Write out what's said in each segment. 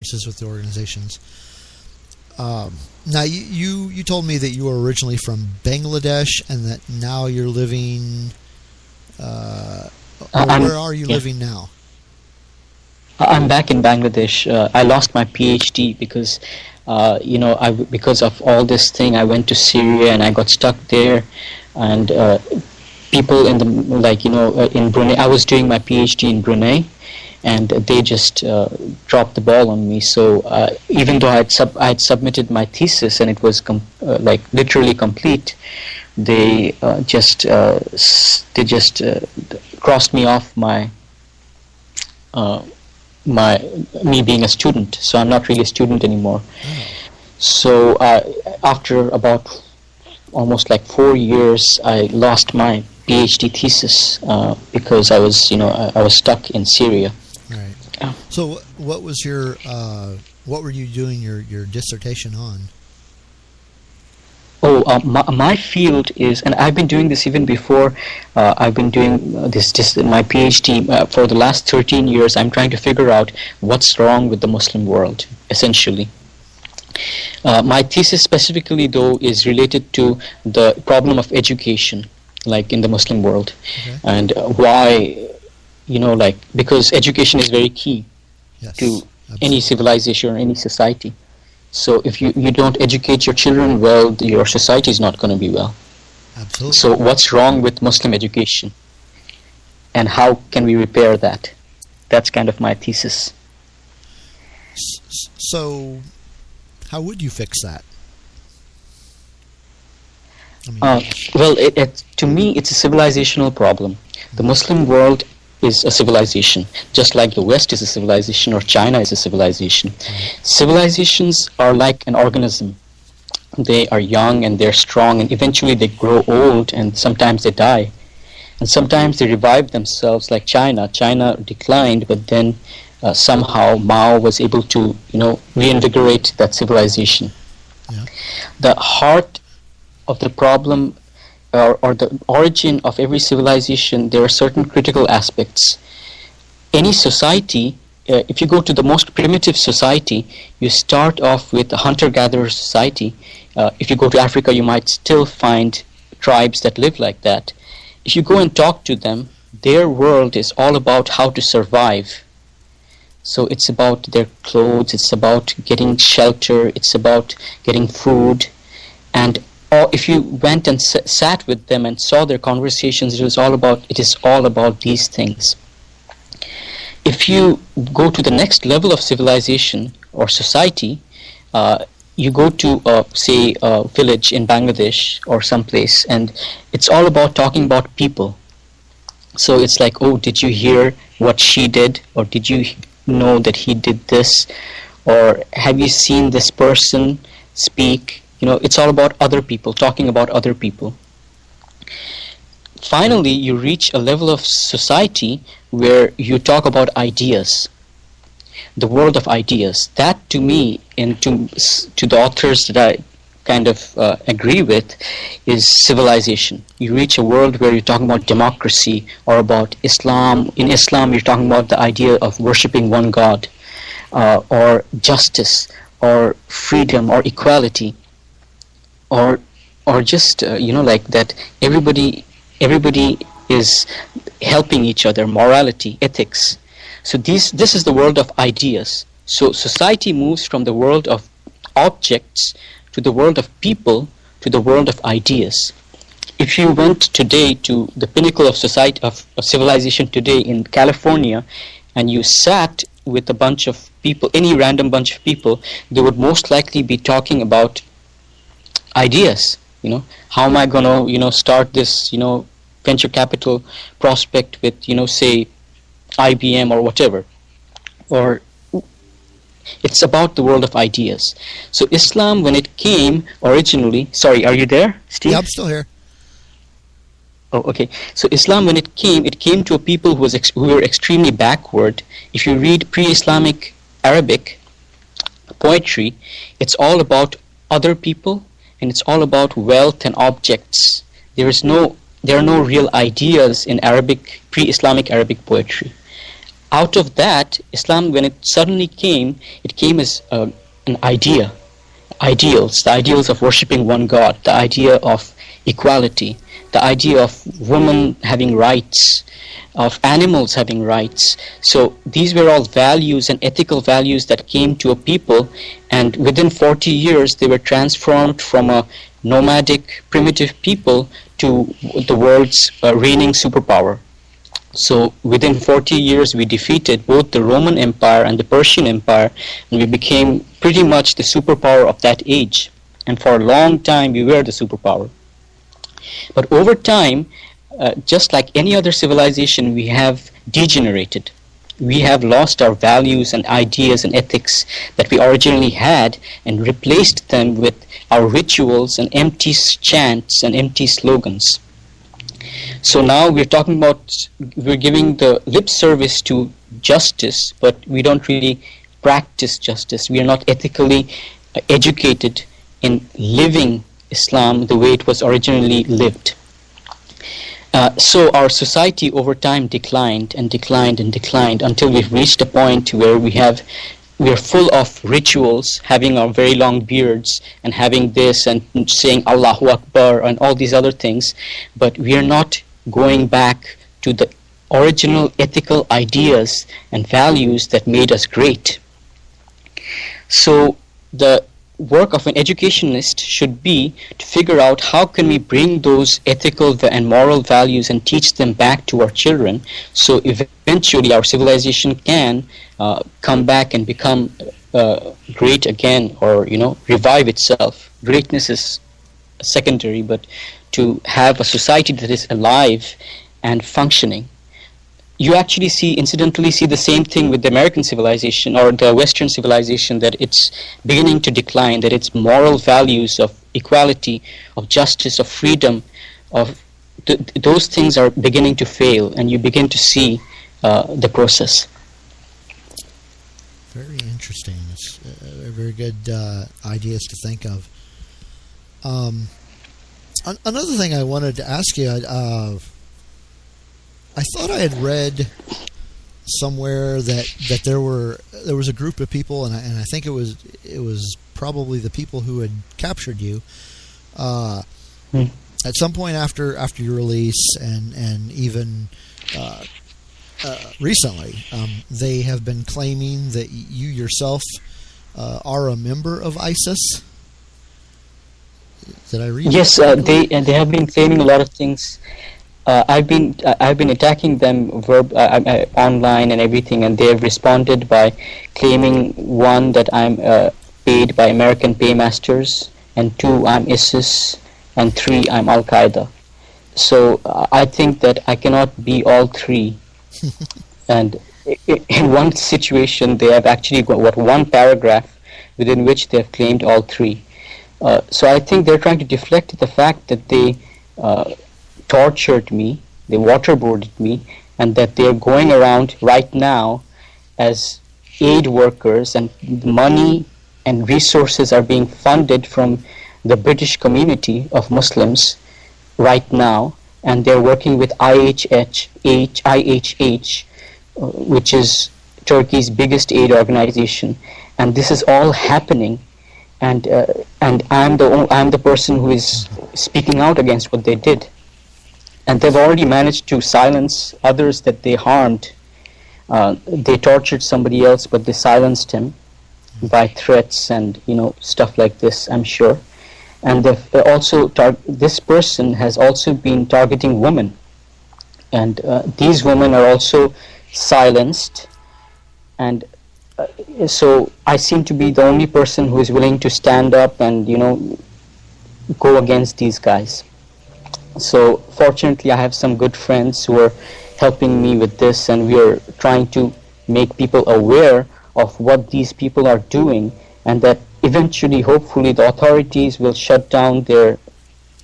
with the organizations. Now, you told me that you were originally from Bangladesh and that now you're living... where are you living now? I'm back in Bangladesh. I lost my PhD because, because of all this thing. I went to Syria and I got stuck there, and people in in Brunei. I was doing my PhD in Brunei, and they just dropped the ball on me. So even though I had submitted my thesis and it was literally complete, they just crossed me off me being a student. So I'm not really a student anymore. So after about almost 4 years, I lost my PhD thesis because I was stuck in Syria. Right. So what were you doing your dissertation on? My field is, and I've been doing this even before. I've been doing my PhD for the last 13 years. I'm trying to figure out what's wrong with the Muslim world, essentially. My thesis specifically, though, is related to the problem of education, in the Muslim world, and why, because education is very key to any civilization or any society. So if you don't educate your children well, your society is not going to be well. Absolutely. So what's wrong with Muslim education? And how can we repair that? That's kind of my thesis. So how would you fix that? To me, it's a civilizational problem. The Muslim world is a civilization, just like the West is a civilization or China is a civilization. Civilizations are like an organism. They are young and they're strong, and eventually they grow old and sometimes they die. And sometimes they revive themselves, like China. China declined, but then somehow Mao was able to, reinvigorate that civilization. Yeah. The heart of the problem or the origin of every civilization, there are certain critical aspects. Any society, if you go to the most primitive society, you start off with a hunter-gatherer society. If you go to Africa, you might still find tribes that live like that. If you go and talk to them, their world is all about how to survive. So it's about their clothes, it's about getting shelter, it's about getting food, and if you went and sat with them and saw their conversations, it is all about these things. If you go to the next level of civilization or society, you go to, say, a village in Bangladesh or someplace, and it's all about talking about people. So it's like, oh, did you hear what she did? Or did you know that he did this? Or have you seen this person speak? It's all about other people, talking about other people. Finally, you reach a level of society where you talk about ideas, the world of ideas. That, to me, and to the authors that I kind of agree with, is civilization. You reach a world where you're talking about democracy or about Islam. In Islam, you're talking about the idea of worshipping one God, or justice, or freedom, or equality. Or just that everybody is helping each other, morality, ethics. So this is the world of ideas. So society moves from the world of objects to the world of people to the world of ideas. If you went today to the pinnacle of society of civilization today in California, and you sat with a bunch of people, any random bunch of people, they would most likely be talking about ideas. How am I going to start this venture capital prospect with say IBM or whatever. Or it's about the world of ideas. So Islam, when it came originally, sorry, are you there, Steve? Yeah, I'm still here. Oh, okay. So Islam, when it came to a people who were extremely backward. If you read pre-Islamic Arabic poetry, it's all about other people, and it's all about wealth and objects. There are no real ideas in Arabic, pre-Islamic Arabic poetry. out of that, Islam, when it suddenly came, it came as an idea, the ideals of worshipping one God, the idea of equality, the idea of women having rights, of animals having rights. So these were all values and ethical values that came to a people, and within 40 years they were transformed from a nomadic, primitive people to the world's reigning superpower. So within 40 years we defeated both the Roman Empire and the Persian Empire, and we became pretty much the superpower of that age. And for a long time we were the superpower. But over time, just like any other civilization, we have degenerated. We have lost our values and ideas and ethics that we originally had and replaced them with our rituals and empty chants and empty slogans. So now we're talking about, we're giving the lip service to justice, but we don't really practice justice. We are not ethically educated in living Islam the way it was originally lived. So our society over time declined and declined and declined until we've reached a point where we are full of rituals, having our very long beards and having this and saying Allahu Akbar and all these other things, but we are not going back to the original ethical ideas and values that made us great. So the work of an educationist should be to figure out how can we bring those ethical and moral values and teach them back to our children, so eventually our civilization can come back and become great again, or revive itself. Greatness is secondary, but to have a society that is alive and functioning. You actually incidentally see the same thing with the American civilization or the Western civilization, that it's beginning to decline, that its moral values of equality, of justice, of freedom, of those things are beginning to fail, and you begin to see the process. Very interesting. It's very good ideas to think of. Another thing I wanted to ask you, I thought I had read somewhere that there was a group of people, and I think it was probably the people who had captured you at some point after your release, and even recently, they have been claiming that you yourself are a member of ISIS. Did I read? Yes, they have been claiming a lot of things. I've been attacking them online and everything, and they have responded by claiming, one, that I'm paid by American paymasters, and two, I'm ISIS, and three, I'm Al Qaeda. So I think that I cannot be all three. And in one situation, they have actually got one paragraph within which they have claimed all three. So I think they're trying to deflect the fact that they tortured me, they waterboarded me, and that they're going around right now as aid workers, and money and resources are being funded from the British community of Muslims right now, and they're working with IHH, which is Turkey's biggest aid organization, and this is all happening. And I'm the person who is speaking out against what they did, and they've already managed to silence others that they harmed. They tortured somebody else, but they silenced him by threats and stuff like this, I'm sure. And they've also this person has also been targeting women, and these women are also silenced, and so I seem to be the only person who is willing to stand up and go against these guys. So fortunately I have some good friends who are helping me with this, and we are trying to make people aware of what these people are doing, and that eventually, hopefully, the authorities will shut down their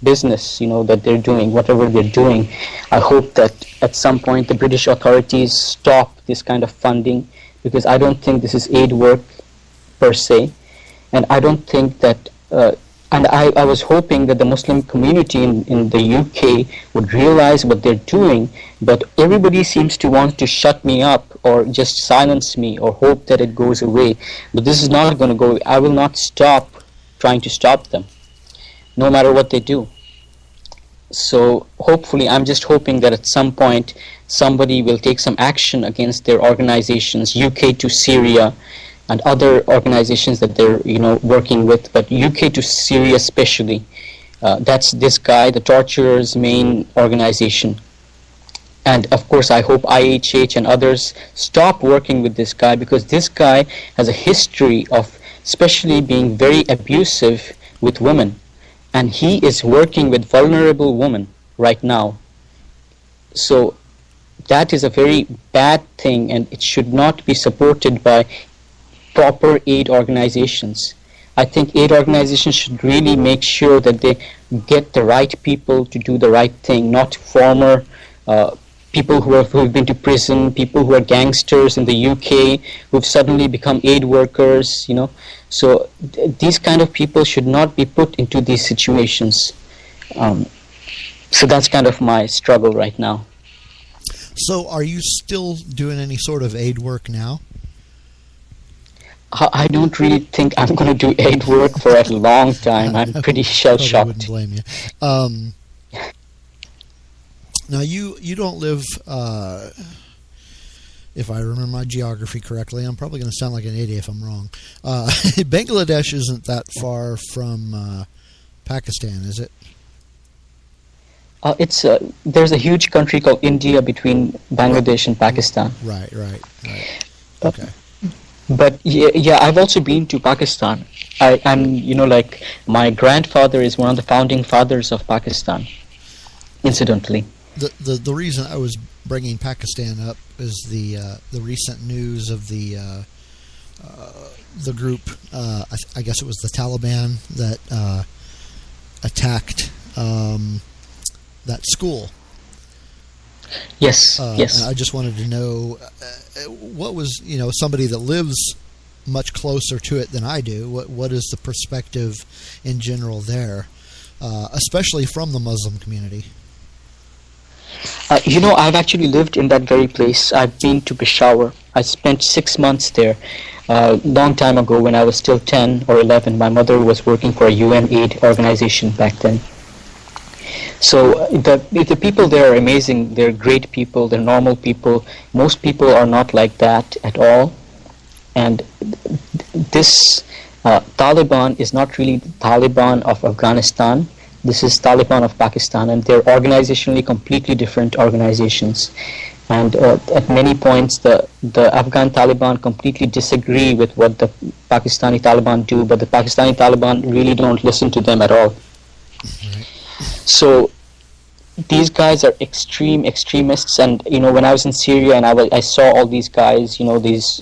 business, that they're doing, whatever they're doing. I hope that at some point the British authorities stop this kind of funding, because I don't think this is aid work per se, and I don't think that And I was hoping that the Muslim community in the UK would realize what they're doing, but everybody seems to want to shut me up or just silence me or hope that it goes away. But this is not going to go away. I will not stop trying to stop them, no matter what they do. So hopefully, I'm just hoping that at some point somebody will take some action against their organizations, UK to Syria, and other organizations that they're working with, but UK to Syria especially. That's this guy, the torturer's main organization. And of course, I hope IHH and others stop working with this guy, because this guy has a history of especially being very abusive with women. And he is working with vulnerable women right now. So that is a very bad thing, and it should not be supported by proper aid organizations. I think aid organizations should really make sure that they get the right people to do the right thing, not former people who've been to prison, people who are gangsters in the UK, who've suddenly become aid workers, So these kind of people should not be put into these situations. So that's kind of my struggle right now. So are you still doing any sort of aid work now? I don't really think I'm going to do aid work for a long time. I'm pretty shell-shocked. I wouldn't blame you. Now, you don't live, if I remember my geography correctly, I'm probably going to sound like an idiot if I'm wrong. Bangladesh isn't that far from Pakistan, is it? There's a huge country called India between Bangladesh and Pakistan. Right. Okay. But yeah, I've also been to Pakistan. I'm my grandfather is one of the founding fathers of Pakistan, incidentally. The reason I was bringing Pakistan up is the recent news of the group. I guess it was the Taliban that attacked that school. Yes. Yes. And I just wanted to know what was somebody that lives much closer to it than I do. What is the perspective in general there, especially from the Muslim community? I've actually lived in that very place. I've been to Peshawar. I spent 6 months there. Long time ago, when I was still 10 or 11, my mother was working for a UN aid organization back then. So the people there are amazing. They're great people. They're normal people. Most people are not like that at all. And this Taliban is not really the Taliban of Afghanistan. This is Taliban of Pakistan, and they're organizationally completely different organizations. And at many points, the Afghan Taliban completely disagree with what the Pakistani Taliban do, but the Pakistani Taliban really don't listen to them at all. Right. So these guys are extremists, and when I was in Syria and I saw all these guys, these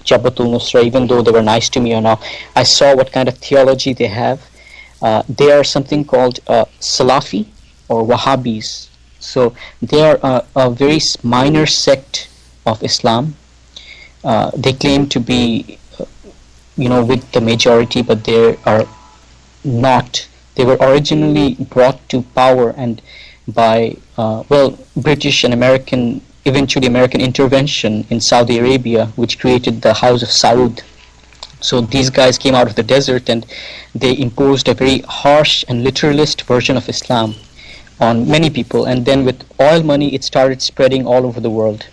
Jabhat al-Nusra, even though they were nice to me or not, I saw what kind of theology they have. They are something called Salafi or Wahhabis. So they are a very minor sect of Islam. They claim to be, with the majority, but they are not. They were originally brought to power and by, British and American, eventually American intervention in Saudi Arabia, which created the House of Saud. So these guys came out of the desert and they imposed a very harsh and literalist version of Islam on many people, and then with oil money it started spreading all over the world.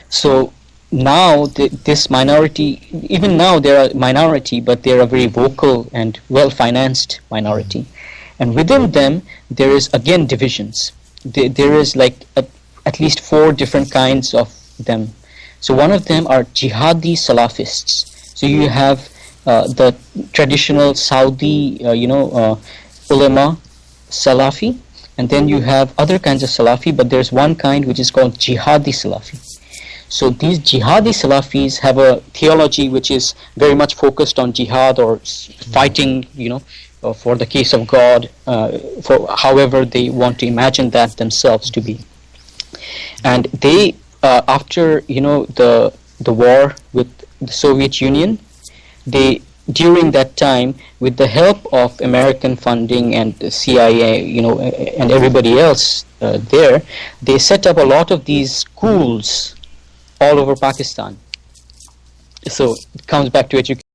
So now this minority, even now they're a minority, but they're a very vocal and well-financed minority. And within them there is again divisions. There is at least 4 different kinds of them. So one of them are jihadi Salafists. So you have the traditional Saudi, ulama Salafi, and then you have other kinds of Salafi, but there's one kind which is called jihadi Salafi. So these jihadi Salafis have a theology which is very much focused on jihad or fighting, for the case of God, for however they want to imagine that themselves to be. And they, after the war with the Soviet Union, they during that time, with the help of American funding and the CIA, and everybody else there, they set up a lot of these schools all over Pakistan. So it comes back to education.